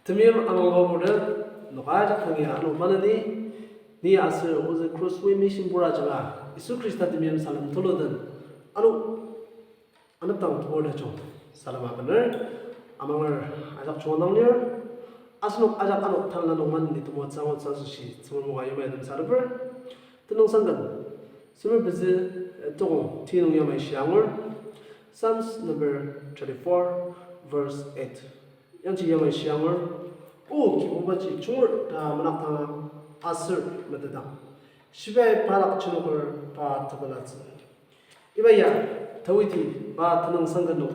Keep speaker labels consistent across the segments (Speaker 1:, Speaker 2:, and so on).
Speaker 1: Demiam angolgobudan nokaja khangia anu manani ni asir oze crossway mission bura jaga Isu Krista demiam salam tolodan anu anaptang thoda chong salama bener amangar ajak chonangnya asnuk ajak anu thalna nongman ni tumo chango chasushi chmo ga yuma dum sarber tenong sangan sumur bizi tong tinong yama shiangor Psalms number 34 verse 8 양치 yama shiangor 오 기본바지 중을 다 문학당 아슬 메드다 시베 바락 치노걸 바 타발라즈 이바야 더위티 바 타능 상간노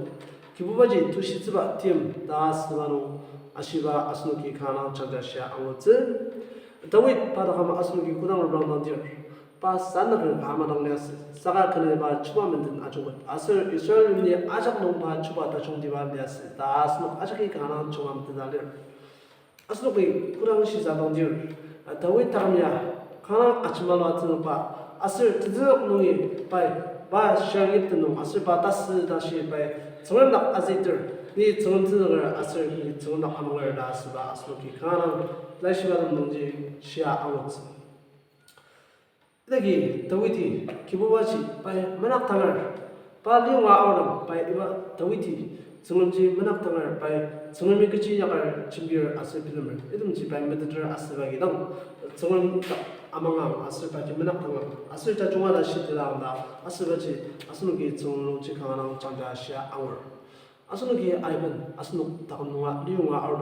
Speaker 1: 기본바지 두시즈바 팀 다스바노 아시바 아스노키 카나 차자샤 아무츠 더위 바다가마 아스노키 구당을 방단디어 바 산나를 가마당레스 사가 그네 바 추바멘든 아주고 아슬 이스라엘니 아작농 바 추바다 종디바레스 다스노 아작이 가나 종암드달레 asnoki kurang sisa dongdir dawi tagamya kana achmalo atnu pa asir tzuk nui pai ba shangit nu asir ba tas dashi pai chonam nak aziter ni chonzur asir ni chonam hamwer da asba asnoki kana laishba dongji shia awot lagi dawiti kibuwaji pai manak tangar pa liwa awram pai iba dawiti chonamji manak tangar pai 정말 그치 약을 준비를 아슬 필름을 이름지 발매들 아슬바기당 정말 아망아 아슬바지 문학당아 아슬자 중하나 시들랑다 아슬바지 아슬누기 정로지 강하나 장자시아 앙월 아슬누기 아이번 아슬누 다건누아 리용아 아르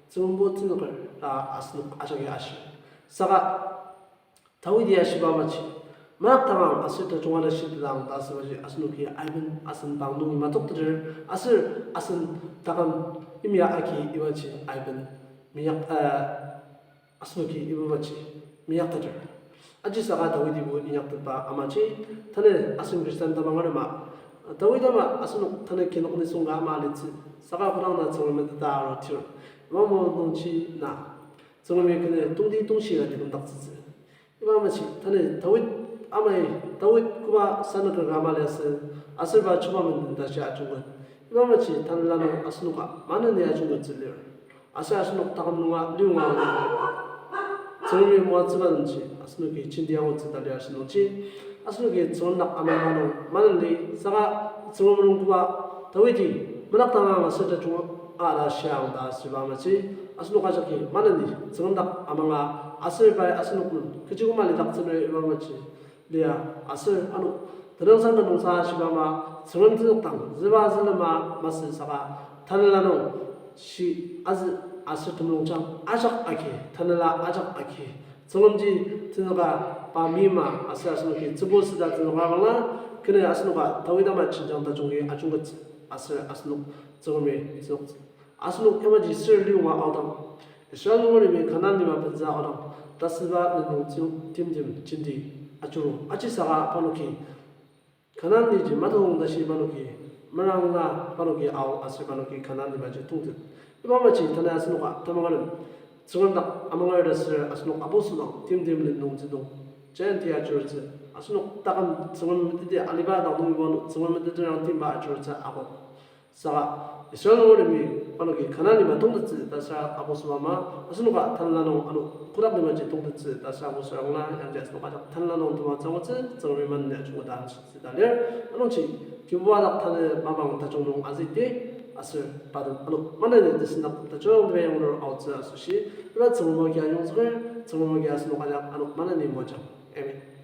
Speaker 1: 정보 tinok을 라 아슬누 아적이 아시 사가 다위디아 시바마치 문학당아 아슬자 중하나 시들랑 아슬바지 아슬누기 아이번 아슬 방동이 마톡들 아슬 다간 imya aki ibachi aiben miyak asnuki ibachi miyak tajar aji saga dawidi bu inyak tpa amachi thane asum kristan tamangar ma dawida ma asnu thane kinok ni sunga ma litsi saga kurang na chongme da ro tir momo nongchi na chongme kene tungdi tungshi ga dikum dakzi ibamachi thane dawid amai dawid kuba sanaka gamalese aserba chubamen da sha chugon 이마마치 단라노 아스누가 많은 내야준 것들려 아스누 다감누가 리웅아 정리 모아츠바든지 아스누기 진디하고 츠달리 아스누치 아스누기 정락 아마마노 많은데 사가 정음롱구와 더위디 문학당아 서자 중 아라시앙다 시바마치 아스누가 저기 많은데 정락 아마가 아슬바이 아스누군 그지고 말리 닥스를 이마마치 리아 아슬 아누 드렁산의 농사 시바마 정원트당 즈바슬마 마스사가 타늘라노 시 아즈 아스트농장 아작 아케 타늘라 아작 아케 정원지 드너가 바미마 아스아스노키 즈보스다 드너가나 그네 아스노가 다위다마 친장다 종게 아중거츠 아스노 정원메 속 아스노 에마지 스르리와 아우당 이스라엘로르미 가나니마 벤자 아우당 다스바 노노 팀팀 진디 아주로 아치사가 바노키 가난이지 마동다시 바노기 마랑나 바노기 아우 아스 바노기 가난이 맞지 통들 이밤마치 타나 아스노가 타망하는 정원다 아망하르스 아스노 아보스노 팀팀는 농지동 젠티아 저즈 아스노 따간 정원 밑에 알리바다 농이번 정원 밑에랑 팀바 저즈 아고 사가 이스라엘로르미 바노기 가난이만 통득지 다사 아보스마마 아스노가 탄라노 아노 쿠랍니마지 통득지 다사 아보스랑나 양자스노가 탄라노 도마정어츠 정미만 내주고다 시달려 아노치 규부와닥 타네 마방 다종농 아지티 아슬 받은 아노 만나는 뜻이나 다종 배영으로 아우츠 아수시 그라 정모기 아용스를 정모기 아스노가 아노 만나는 뭐죠 에멘